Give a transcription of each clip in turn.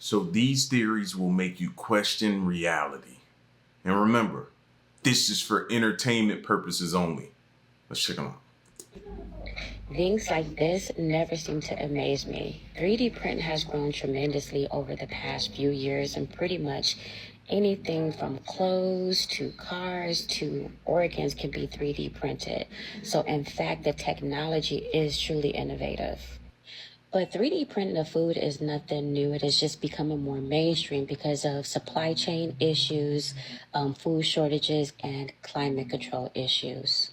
So these theories will make you question reality. And remember, this is for entertainment purposes only. Let's check them out. Things like this never seem to amaze me. 3D print has grown tremendously over the past few years, and pretty much anything from clothes to cars to organs can be 3D printed. So in fact, the technology is truly innovative. But 3D printing of food is nothing new. It is just becoming more mainstream because of supply chain issues, food shortages, and climate control issues.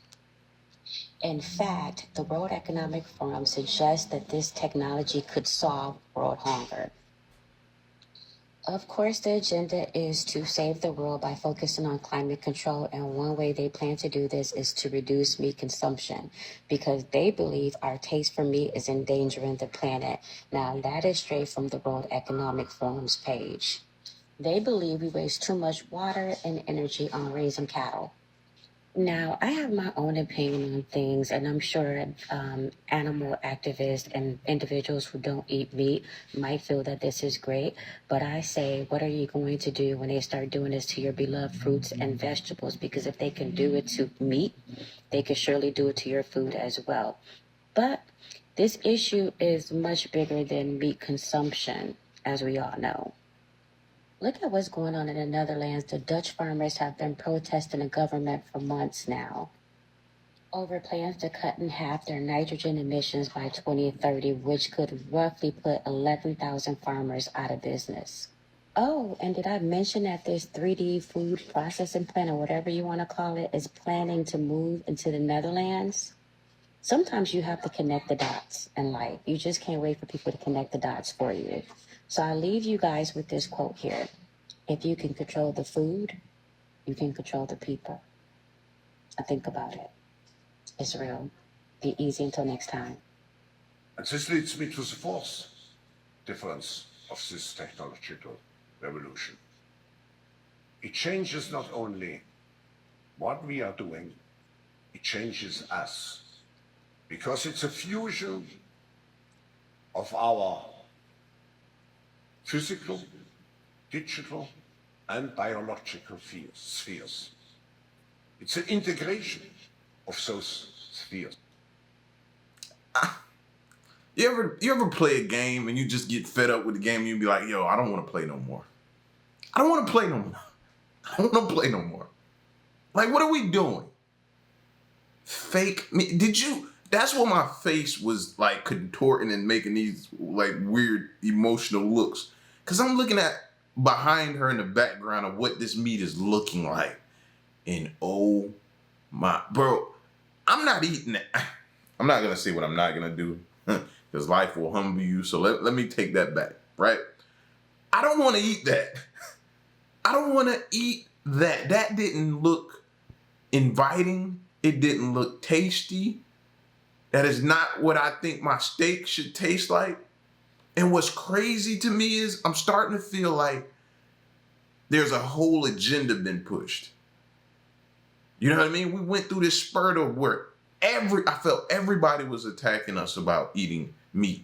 In fact, the World Economic Forum suggests that this technology could solve world hunger. Of course, the agenda is to save the world by focusing on climate control, and one way they plan to do this is to reduce meat consumption because they believe our taste for meat is endangering the planet. Now, that is straight from the World Economic Forum's page. They believe we waste too much water and energy on raising cattle. Now, I have my own opinion on things, and I'm sure animal activists and individuals who don't eat meat might feel that this is great. But I say, what are you going to do when they start doing this to your beloved fruits and vegetables? Because if they can do it to meat, they can surely do it to your food as well. But this issue is much bigger than meat consumption, as we all know. Look at what's going on in the Netherlands. The Dutch farmers have been protesting the government for months now over plans to cut in half their nitrogen emissions by 2030, which could roughly put 11,000 farmers out of business. Oh, and did I mention that this 3D food processing plant, or whatever you want to call it, is planning to move into the Netherlands? Sometimes you have to connect the dots in life. You just can't wait for people to connect the dots for you. So I'll leave you guys with this quote here. If you can control the food, you can control the people. I think about it. It's real. Be easy until next time. And this leads me to the fourth difference of this technological revolution. It changes not only what we are doing, it changes us. Because it's a fusion of our physical, digital, and biological spheres. It's an integration of those spheres. You ever play a game and you just get fed up with the game and you be like, yo, I don't want to play no more. I don't want to play no more. I don't want to play no more. Like, what are we doing? Fake me? That's what my face was like contorting and making these like weird emotional looks. Cause I'm looking at behind her in the background of what this meat is looking like. And oh my, bro, I'm not eating that. I'm not gonna say what I'm not gonna do because life will humble you. So let me take that back, right? I don't want to eat that. I don't want to eat that. That didn't look inviting. It didn't look tasty. That is not what I think my steak should taste like. And what's crazy to me is I'm starting to feel like there's a whole agenda been pushed. You know what I mean? We went through this spurt of where I felt everybody was attacking us about eating meat.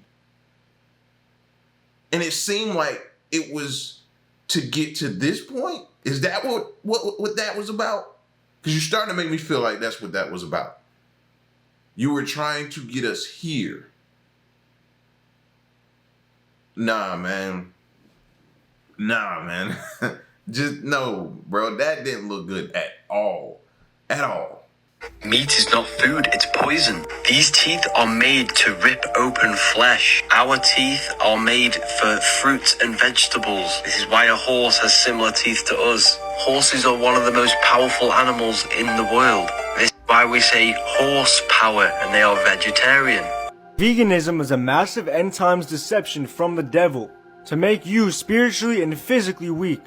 And it seemed like it was to get to this point. Is that what that was about? Because you're starting to make me feel like that's what that was about. You were trying to get us here. Nah, man. Just no, bro. That didn't look good at all. At all. Meat is not food, it's poison. These teeth are made to rip open flesh. Our teeth are made for fruits and vegetables. This is why a horse has similar teeth to us. Horses are one of the most powerful animals in the world. This is why we say horsepower, and they are vegetarian. Veganism is a massive end times deception from the devil to make you spiritually and physically weak.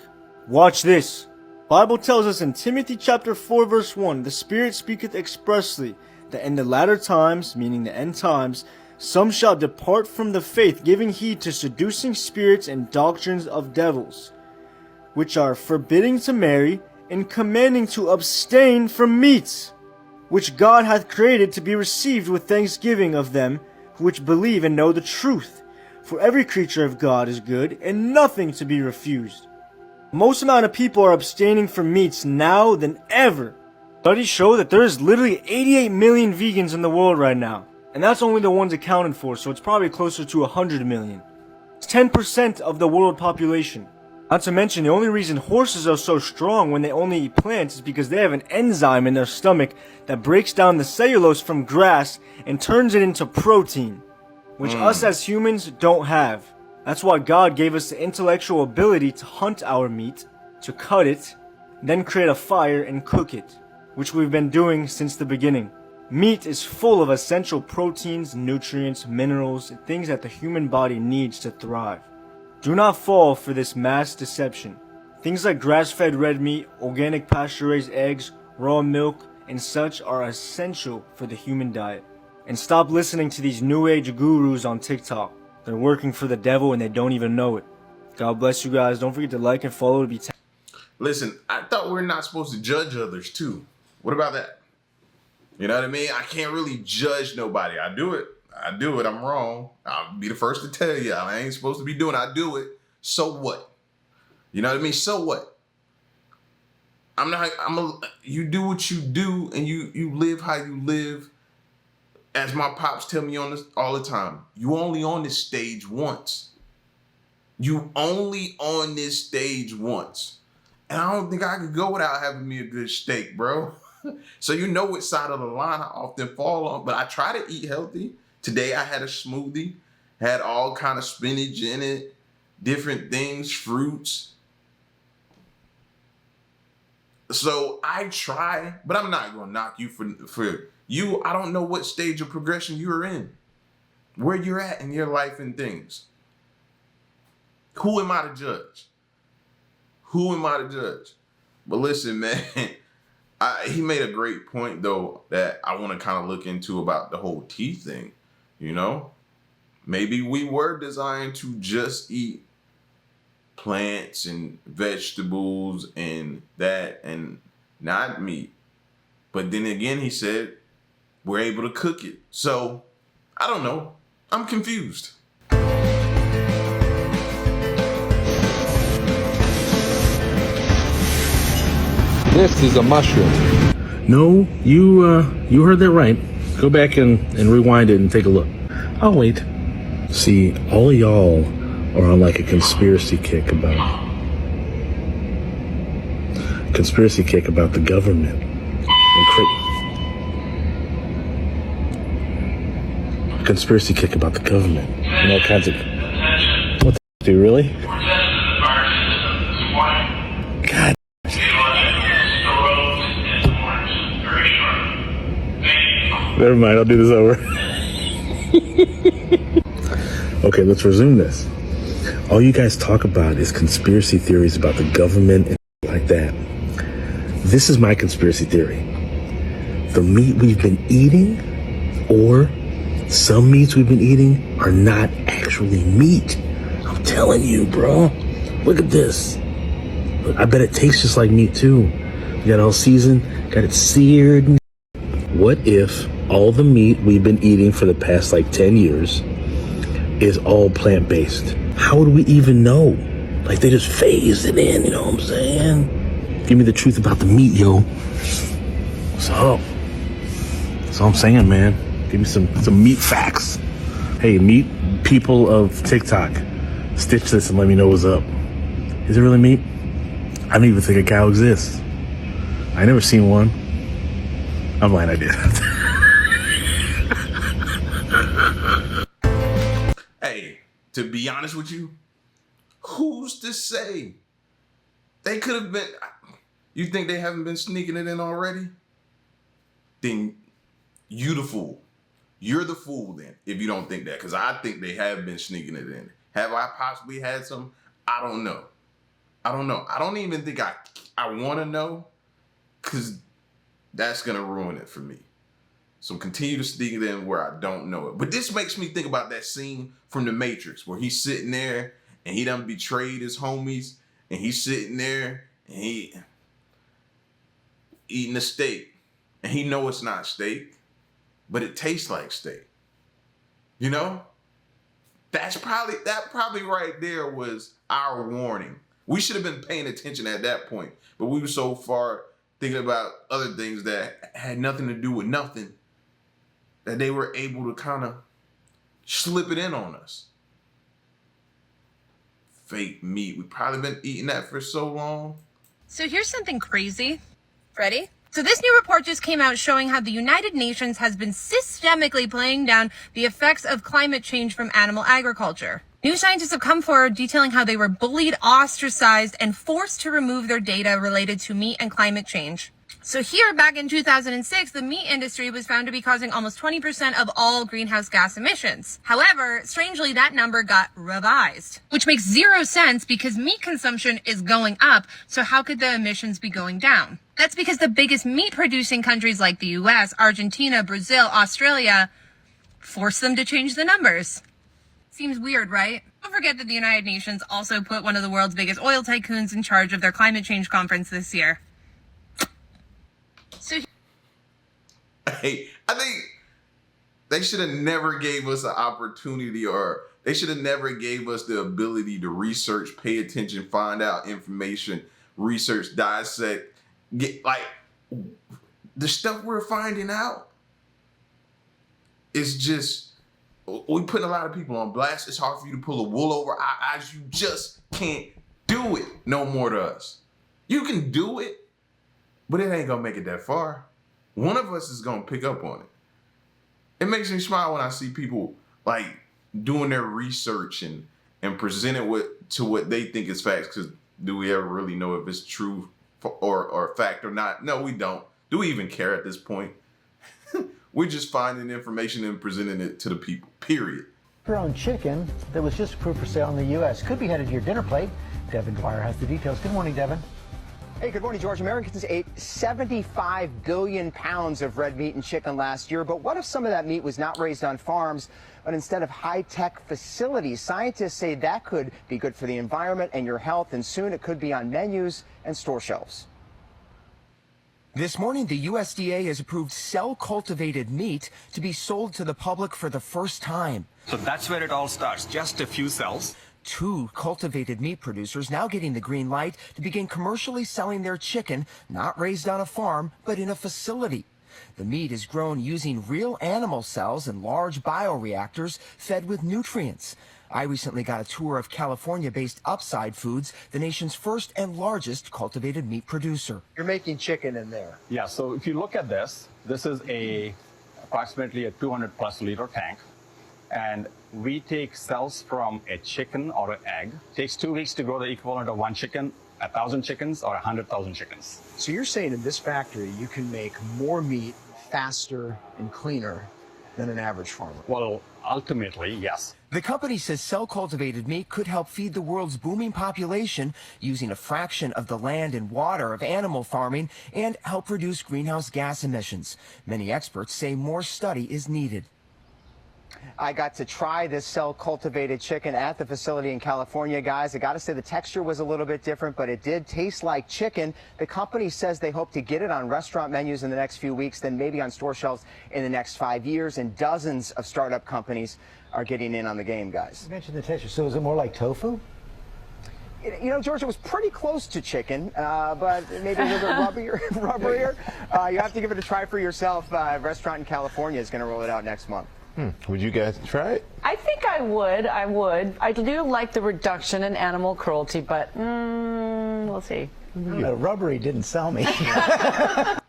Watch this. Bible tells us in Timothy chapter 4 verse 1, the Spirit speaketh expressly that in the latter times, meaning the end times, some shall depart from the faith, giving heed to seducing spirits and doctrines of devils, which are forbidding to marry and commanding to abstain from meats, which God hath created to be received with thanksgiving of them which believe and know the truth. For every creature of God is good, and nothing to be refused. Most amount of people are abstaining from meats now than ever. Studies show that there is literally 88 million vegans in the world right now. And that's only the ones accounted for, so it's probably closer to 100 million. It's 10% of the world population. Not to mention, the only reason horses are so strong when they only eat plants is because they have an enzyme in their stomach that breaks down the cellulose from grass and turns it into protein, which us as humans don't have. That's why God gave us the intellectual ability to hunt our meat, to cut it, then create a fire and cook it, which we've been doing since the beginning. Meat is full of essential proteins, nutrients, minerals, and things that the human body needs to thrive. Do not fall for this mass deception. Things like grass-fed red meat, organic pasture-raised eggs, raw milk, and such are essential for the human diet. And stop listening to these new age gurus on TikTok. They're working for the devil and they don't even know it. God bless you guys. Don't forget to like and follow to be Listen, I thought we're not supposed to judge others too. What about that? You know what I mean? I can't really judge nobody. I do it. I'm wrong. I'll be the first to tell you. I ain't supposed to be doing it. I do it. So what? You know what I mean? So what? You do what you do and you live how you live. As my pops tell me on this all the time, you only on this stage once. You only on this stage once. And I don't think I could go without having me a good steak, bro. So you know which side of the line I often fall on, but I try to eat healthy. Today I had a smoothie, had all kind of spinach in it, different things, fruits. So I try, but I'm not gonna knock you for you. I don't know what stage of progression you're in, where you're at in your life and things. Who am I to judge? Who am I to judge? But listen, man, he made a great point though that I want to kind of look into about the whole teeth thing. You know, maybe we were designed to just eat plants and vegetables and that and not meat. But then again, he said we're able to cook it. So I don't know. I'm confused. This is a mushroom. No, you heard that right. Go back and rewind it and take a look. I'll wait. See, all of y'all are on like a conspiracy kick about the government and conspiracy kick about the government and all kinds of what the do you really? God. Never mind, I'll do this over. Okay, let's resume this. All you guys talk about is conspiracy theories about the government and like that. This is my conspiracy theory. The meat we've been eating, or some meats we've been eating, are not actually meat. I'm telling you, bro. Look at this. Look, I bet it tastes just like meat too. You got it all seasoned, got it seared. What if all the meat we've been eating for the past like 10 years is all plant-based? How would we even know? Like they just phased it in, you know what I'm saying? Give me the truth about the meat, yo. What's up? That's all I'm saying, man. Give me some meat facts. Hey, meat people of TikTok, stitch this and let me know what's up. Is it really meat? I don't even think a cow exists. I never seen one. I'm lying, I did. Hey, to be honest with you, who's to say? They could have been. You think they haven't been sneaking it in already? Then you the fool. You're the fool then, if you don't think that. Because I think they have been sneaking it in. Have I possibly had some? I don't know. I don't even think I want to know. Because that's going to ruin it for me. So continue to sneak it in where I don't know it. But this makes me think about that scene from The Matrix where he's sitting there and he done betrayed his homies and he's sitting there and he eating a steak and he know it's not steak, but it tastes like steak. You know? that probably right there was our warning. We should have been paying attention at that point, but we were so far thinking about other things that had nothing to do with nothing that they were able to kind of slip it in on us. Fake meat. We've probably been eating that for so long. So here's something crazy. Ready? So this new report just came out showing how the United Nations has been systemically playing down the effects of climate change from animal agriculture. New scientists have come forward detailing how they were bullied, ostracized, and forced to remove their data related to meat and climate change. So here, back in 2006, the meat industry was found to be causing almost 20% of all greenhouse gas emissions. However, strangely, that number got revised, which makes zero sense because meat consumption is going up. So how could the emissions be going down? That's because the biggest meat producing countries like the US, Argentina, Brazil, Australia forced them to change the numbers. Seems weird, right? Don't forget that the United Nations also put one of the world's biggest oil tycoons in charge of their climate change conference this year. So Hey, I think they should have never gave us an opportunity, or they should have never gave us the ability to research, pay attention, find out information, research, dissect, get like the stuff we're finding out is just, we putting a lot of people on blast. It's hard for you to pull a wool over our eyes. You just can't do it no more to us. You can do it, but it ain't gonna make it that far. One of us is gonna pick up on it. It makes me smile when I see people like doing their research and present it to what they think is facts. Because do we ever really know if it's true or fact or not? No, we don't. Do we even care at this point? We're just finding information and presenting it to the people, period. Grown chicken that was just approved for sale in the U.S. could be headed to your dinner plate. Devin Dwyer has the details. Good morning, Devin. Hey, good morning, George. Americans ate 75 billion pounds of red meat and chicken last year. But what if some of that meat was not raised on farms, but instead of high-tech facilities? Scientists say that could be good for the environment and your health, and soon it could be on menus and store shelves. This morning, the USDA has approved cell-cultivated meat to be sold to the public for the first time. So that's where it all starts, just a few cells. 2 cultivated meat producers now getting the green light to begin commercially selling their chicken, not raised on a farm, but in a facility. The meat is grown using real animal cells in large bioreactors fed with nutrients. I recently got a tour of California-based Upside Foods, the nation's first and largest cultivated meat producer. You're making chicken in there. Yeah, so if you look at this, this is approximately a 200 plus liter tank. And we take cells from a chicken or an egg. It takes 2 weeks to grow the equivalent of 1 chicken, 1,000 chickens, or 100,000 chickens. So you're saying in this factory you can make more meat faster and cleaner than an average farmer? Well, ultimately, yes. The company says cell-cultivated meat could help feed the world's booming population using a fraction of the land and water of animal farming and help reduce greenhouse gas emissions. Many experts say more study is needed. I got to try this cell-cultivated chicken at the facility in California, guys. I got to say the texture was a little bit different, but it did taste like chicken. The company says they hope to get it on restaurant menus in the next few weeks, then maybe on store shelves in the next 5 years, and dozens of startup companies are getting in on the game, guys. You mentioned the texture, so is it more like tofu? You know, George, it was pretty close to chicken, but maybe a little bit rubberier. You have to give it a try for yourself. A restaurant in California is going to roll it out next month. Would you guys try it? I think I would. I do like the reduction in animal cruelty, but we'll see. Rubbery didn't sell me.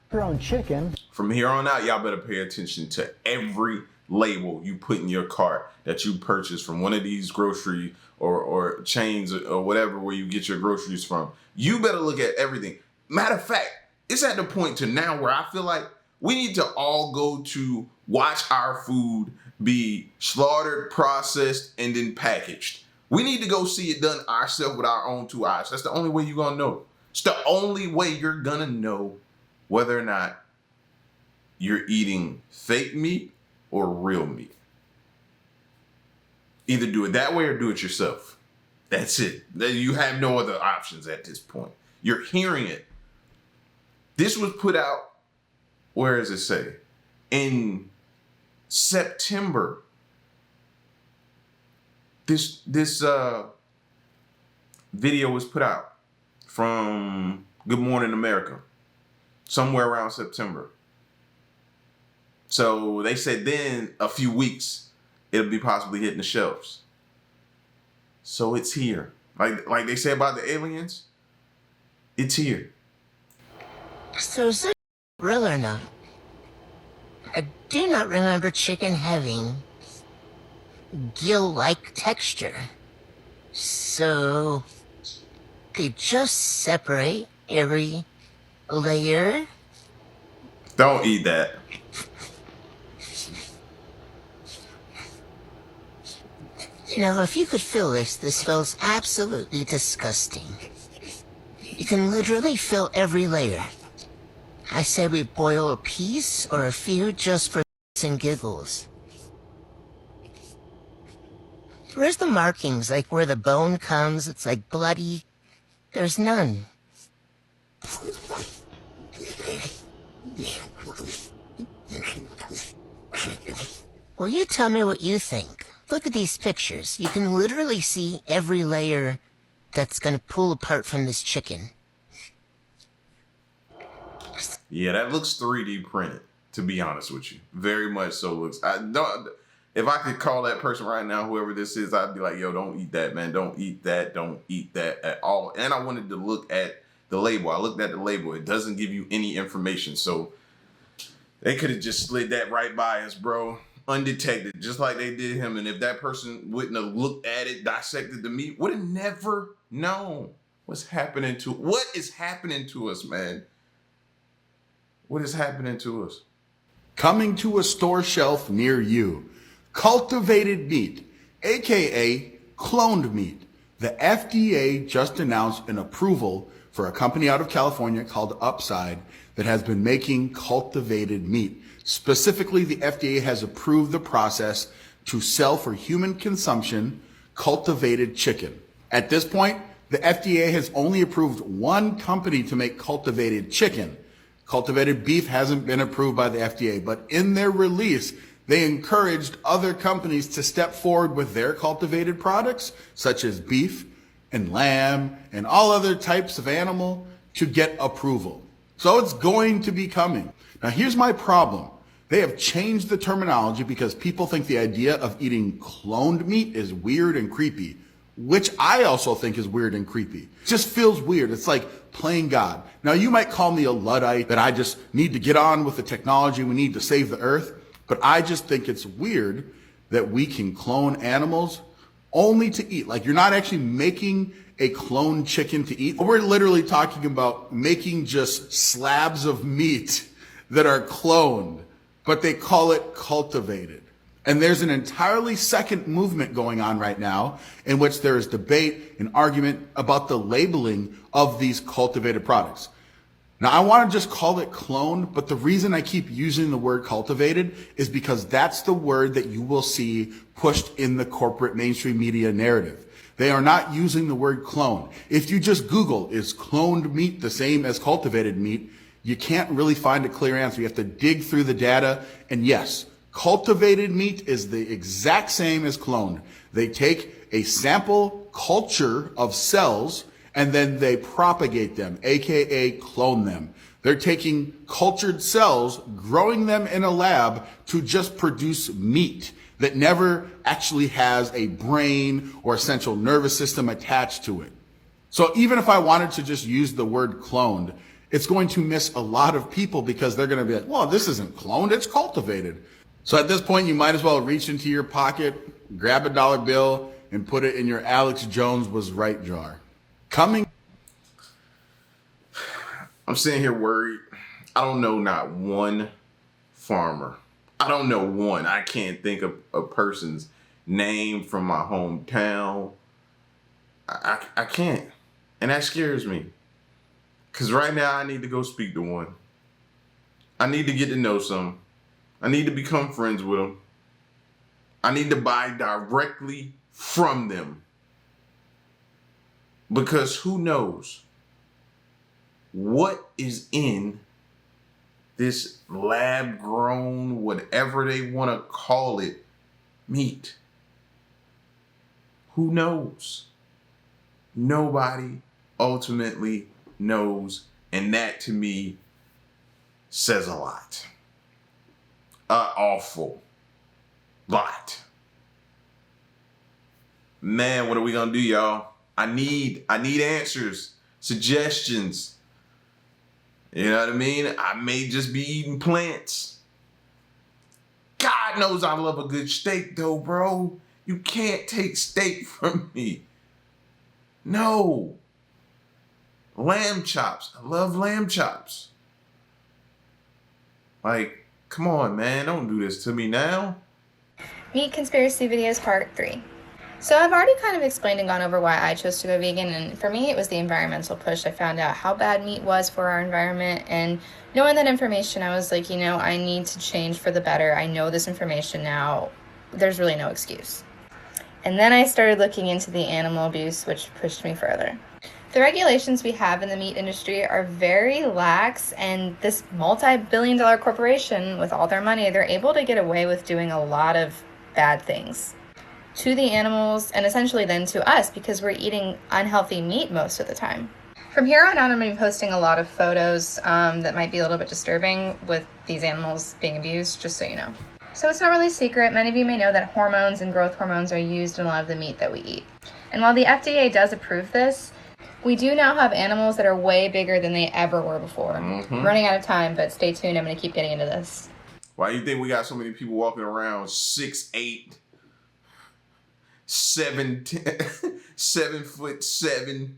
Grown chicken. From here on out, y'all better pay attention to every label you put in your cart that you purchase from one of these grocery or chains or whatever where you get your groceries from. You better look at everything. Matter of fact, it's at the point to now where I feel like we need to all go to watch our food be slaughtered, processed, and then packaged. We need to go see it done ourselves with our own 2 eyes. That's the only way you're gonna know. It's the only way you're gonna know whether or not you're eating fake meat or real meat. Either do it that way or do it yourself. That's it. You have no other options at this point. You're hearing it. This was put out, where does it say? In September. This video was put out from Good Morning America somewhere around September. So they said then a few weeks it'll be possibly hitting the shelves. So it's here. Like they said about the aliens, it's here. So is it real or not? I do not remember chicken having gill-like texture. So they just separate every layer? Don't eat that. You know, if you could feel this smells absolutely disgusting. You can literally feel every layer. I say we boil a piece or a few just for and giggles. Where's the markings, like where the bone comes, it's like bloody? There's none. Well, you tell me what you think. Look at these pictures. You can literally see every layer that's gonna pull apart from this chicken. Yeah, that looks 3D printed, to be honest with you. Very much so looks. If I could call that person right now, whoever this is, I'd be like, yo, don't eat that, man. Don't eat that. Don't eat that at all. And I wanted to look at the label. I looked at the label. It doesn't give you any information. So they could have just slid that right by us, bro. Undetected, just like they did him. And if that person wouldn't have looked at it, dissected the meat, would have never known what is happening to us, man. What is happening to us? Coming to a store shelf near you. Cultivated meat, aka cloned meat. The FDA just announced an approval for a company out of California called Upside that has been making cultivated meat. Specifically, the FDA has approved the process to sell for human consumption cultivated chicken. At this point, the FDA has only approved one company to make cultivated chicken. Cultivated beef hasn't been approved by the FDA, but in their release, they encouraged other companies to step forward with their cultivated products, such as beef and lamb and all other types of animal, to get approval. So it's going to be coming. Now here's my problem. They have changed the terminology because people think the idea of eating cloned meat is weird and creepy, which I also think is weird and creepy. It just feels weird. It's like playing God. Now you might call me a Luddite, that I just need to get on with the technology. We need to save the earth. But I just think it's weird that we can clone animals only to eat. Like, you're not actually making a cloned chicken to eat. We're literally talking about making just slabs of meat that are cloned, but they call it cultivated. And there's an entirely second movement going on right now in which there is debate and argument about the labeling of these cultivated products. Now, I want to just call it cloned, but the reason I keep using the word cultivated is because that's the word that you will see pushed in the corporate mainstream media narrative. They are not using the word clone. If you just Google, is cloned meat the same as cultivated meat, you can't really find a clear answer. You have to dig through the data. And yes, cultivated meat is the exact same as cloned. They take a sample culture of cells and then they propagate them, aka clone them. They're taking cultured cells, growing them in a lab to just produce meat that never actually has a brain or a central nervous system attached to it. So even if I wanted to just use the word cloned, it's going to miss a lot of people because they're going to be like, well, this isn't cloned, it's cultivated. So at this point, you might as well reach into your pocket, grab a dollar bill, and put it in your Alex Jones was right jar. I'm sitting here worried. I don't know not one farmer. I don't know one. I can't think of a person's name from my hometown. I can't. And that scares me. Because right now I need to go speak to one. I need to get to know some. I need to become friends with them. I need to buy directly from them. Because who knows what is in this lab-grown, whatever they want to call it, meat. Who knows? Nobody ultimately knows. And that to me says a lot. Awful lot. Man, what are we gonna do, y'all? I need answers, suggestions. You know what I mean? I may just be eating plants. God knows I love a good steak though, bro. You can't take steak from me. No. Lamb chops. I love lamb chops. Like, come on, man. Don't do this to me now. Meat Conspiracy Videos Part 3. So I've already kind of explained and gone over why I chose to go vegan, and for me it was the environmental push. I found out how bad meat was for our environment, and knowing that information, I was like, you know, I need to change for the better. I know this information now. There's really no excuse. And then I started looking into the animal abuse, which pushed me further. The regulations we have in the meat industry are very lax, and this multi-billion-dollar corporation, with all their money, they're able to get away with doing a lot of bad things to the animals and essentially then to us, because we're eating unhealthy meat most of the time. From here on out, I'm going to be posting a lot of photos that might be a little bit disturbing with these animals being abused, just so you know. So it's not really a secret. Many of you may know that hormones and growth hormones are used in a lot of the meat that we eat. And while the FDA does approve this, we do now have animals that are way bigger than they ever were before. I'm running out of time, but stay tuned. I'm going to keep getting into this. Why do you think we got so many people walking around 6'8", 7'7"?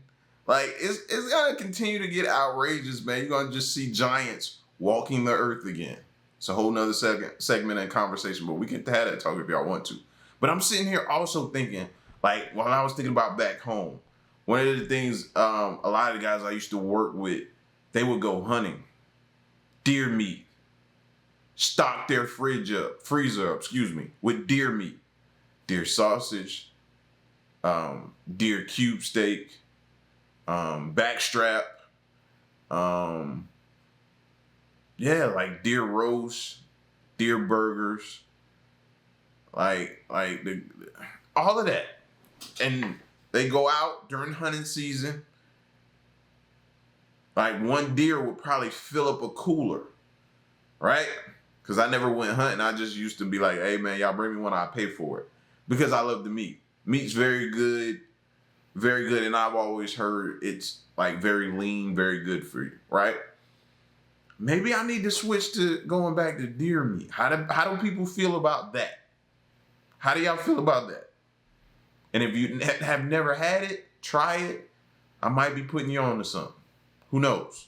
Like, it's gonna continue to get outrageous, man. You're gonna just see giants walking the earth again. It's a whole nother segment and conversation, but we can have that talk if y'all want to. But I'm sitting here also thinking, like, while I was thinking about back home, one of the things a lot of the guys I used to work with, they would go hunting. Deer meat. Stock their freezer up, with deer meat. Deer sausage, deer cube steak, backstrap, like deer roast, deer burgers, like all of that. And they go out during hunting season. Like one deer would probably fill up a cooler, right? Because I never went hunting. I just used to be like, hey, man, y'all bring me one, I'll pay for it. Because I love the meat. Meat's very good. Very good. And I've always heard it's like very lean, very good for you, right? Maybe I need to switch to going back to deer meat. How do people feel about that? How do y'all feel about that? And if you have never had it, try it. I might be putting you on to something. Who knows?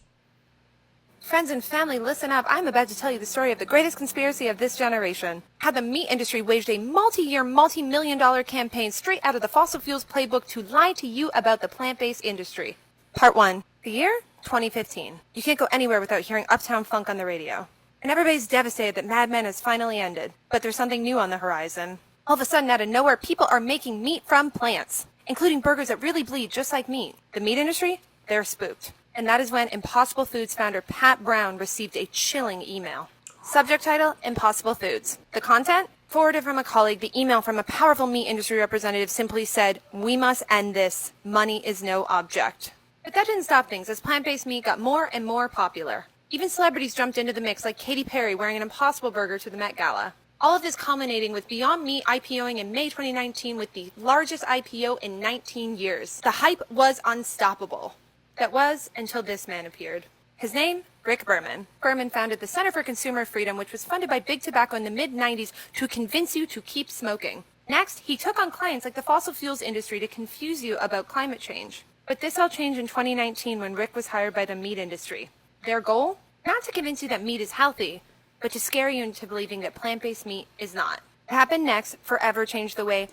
Friends and family, listen up. I'm about to tell you the story of the greatest conspiracy of this generation. How the meat industry waged a multi-year, multi-million-dollar campaign straight out of the fossil fuels playbook to lie to you about the plant-based industry. Part 1. The year? 2015. You can't go anywhere without hearing Uptown Funk on the radio. And everybody's devastated that Mad Men has finally ended. But there's something new on the horizon. All of a sudden, out of nowhere, people are making meat from plants, including burgers that really bleed just like meat. The meat industry? They're spooked. And that is when Impossible Foods founder Pat Brown received a chilling email. Subject title, Impossible Foods. The content? Forwarded from a colleague, the email from a powerful meat industry representative simply said, "We must end this. Money is no object." But that didn't stop things, as plant-based meat got more and more popular. Even celebrities jumped into the mix, like Katy Perry wearing an Impossible burger to the Met Gala. All of this culminating with Beyond Meat IPOing in May 2019 with the largest IPO in 19 years. The hype was unstoppable. That was until this man appeared. His name? Rick Berman. Berman founded the Center for Consumer Freedom, which was funded by Big Tobacco in the mid-90s to convince you to keep smoking. Next, he took on clients like the fossil fuels industry to confuse you about climate change. But this all changed in 2019 when Rick was hired by the meat industry. Their goal? Not to convince you that meat is healthy, but to scare you into believing that plant-based meat is not. What happened next forever changed the way.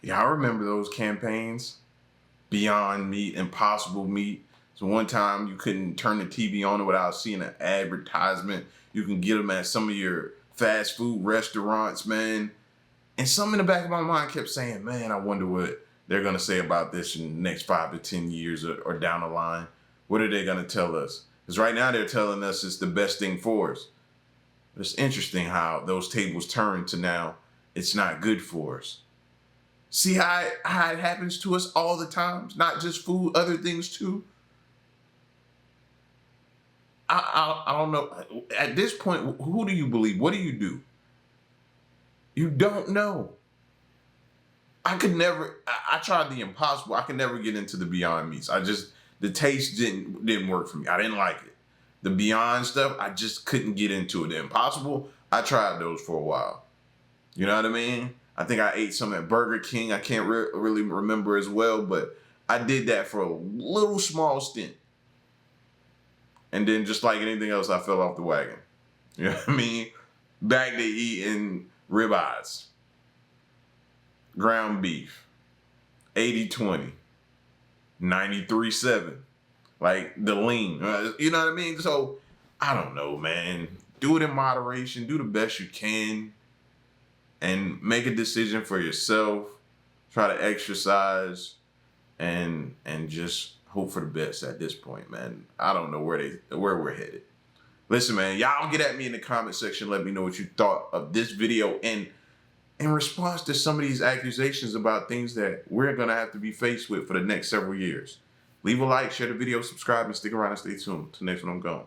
Yeah, I remember those campaigns. Beyond Meat, Impossible Meat. So one time you couldn't turn the TV on without seeing an advertisement. You can get them at some of your fast food restaurants, man. And something in the back of my mind kept saying, man, I wonder what they're going to say about this in the next 5 to 10 years or down the line. What are they going to tell us? Because right now they're telling us it's the best thing for us. It's interesting how those tables turn to now it's not good for us. See how it happens to us all the time? Not just food, other things too. I don't know. At this point, who do you believe? What do? You don't know. I could never. I tried the impossible. I could never get into the Beyond Meats. The taste didn't work for me. I didn't like it. The Beyond stuff, I just couldn't get into it. The Impossible, I tried those for a while. You know what I mean? I think I ate some at Burger King. I can't really remember as well, but I did that for a little small stint. And then just like anything else, I fell off the wagon. You know what I mean? Back to eating ribeyes, ground beef, 80-20, 93-7, like the lean. You know what I mean? So, I don't know, man. Do it in moderation. Do the best you can. And make a decision for yourself. Try to exercise. And just hope for the best at this point, man. I don't know where we're headed. Listen, man, y'all get at me in the comment section. Let me know what you thought of this video. And in response to some of these accusations about things that we're going to have to be faced with for the next several years. Leave a like, share the video, subscribe, and stick around and stay tuned. Till next one, I'm gone.